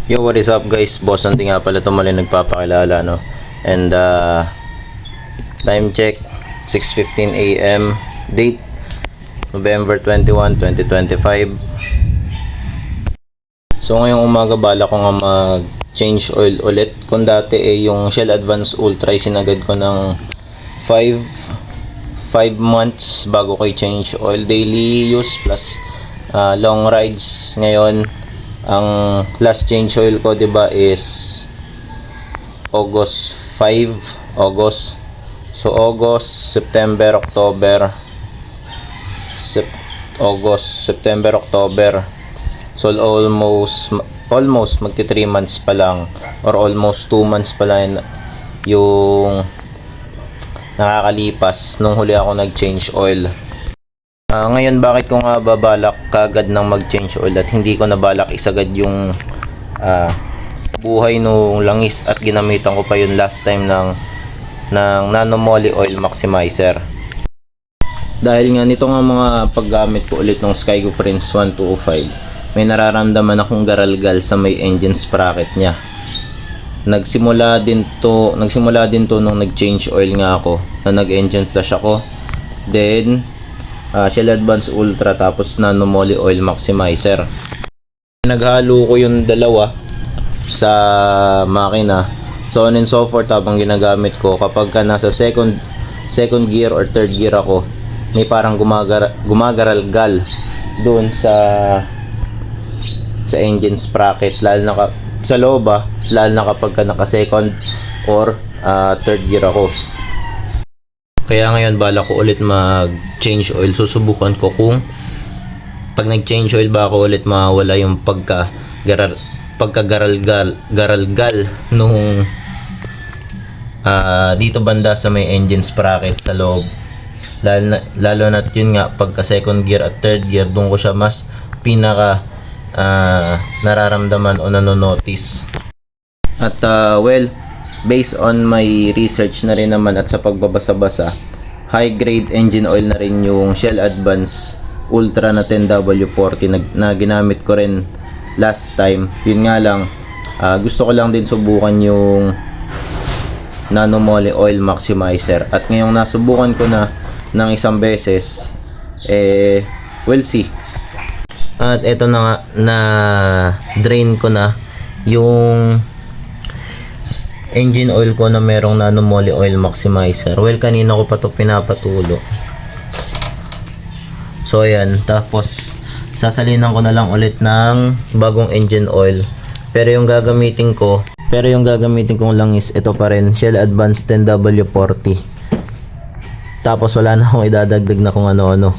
Yo, what is up guys? Boss Andy nga pala ito mali nagpapakilala, no? And time check 6:15 AM. Date November 21, 2025. So ngayong umaga bala ko nga mag change oil ulit. Kung dati yung Shell Advance Ultra sinagad ko ng 5 months bago ko i-change oil, daily use plus long rides. Ngayon ang last change oil ko, 'di ba, is August 5, August. So August, September, October. August, September, October. So almost magti 3 months pa lang or almost 2 months pa lang yung nakakalipas nung huli ako nag-change oil. Ngayon, bakit ko nga babalak kagad ng mag-change oil at hindi ko nabalak isagad yung buhay nung langis at ginamitan ko pa yun last time ng Nano-Moly Oil Maximizer? Dahil nga nito nga mga paggamit ko ulit ng Skygo Friends 1205, may nararamdaman akong garalgal sa may engine sprocket niya. Nagsimula din to nung nag-change oil nga ako, na nag-engine flush ako. Then Shell Advance Ultra tapos Nano-Moly Oil Maximizer. Naghalo ko yung dalawa sa makina. So on and so forth habang ginagamit ko. Kapag ka nasa second gear or third gear ako, may parang gumagaralgal doon sa engine sprocket, lalo na sa loob, lalo na kapag ka naka second or third gear ako. Kaya ngayon bala ko ulit mag-change oil. Susubukan ko kung pag nag-change oil ba ako ulit mawala yung pagkagaralgal nung dito banda sa may engine sprocket sa loob. Lalo na yun nga pagka second gear at third gear, doon ko siya mas pinaka nararamdaman o nanonotice. At based on my research na rin naman at sa pagbabasa-basa, high grade engine oil na rin yung Shell Advance Ultra na 10W40 na ginamit ko rin last time. Yun nga lang, gusto ko lang din subukan yung Nano-Moly Oil Maximizer. At ngayong nasubukan ko na ng isang beses, we'll see. At eto na nga, na drain ko na yung engine oil ko na merong Nano-Moly Oil Maximizer. Well, kanina ko pa to pinapatulo. So ayan, tapos sasalinan ko na lang ulit ng bagong engine oil. Pero yung gagamitin kong langis, ito pa rin, Shell Advance 10W40. Tapos wala na akong idadagdag na kung ano-ano.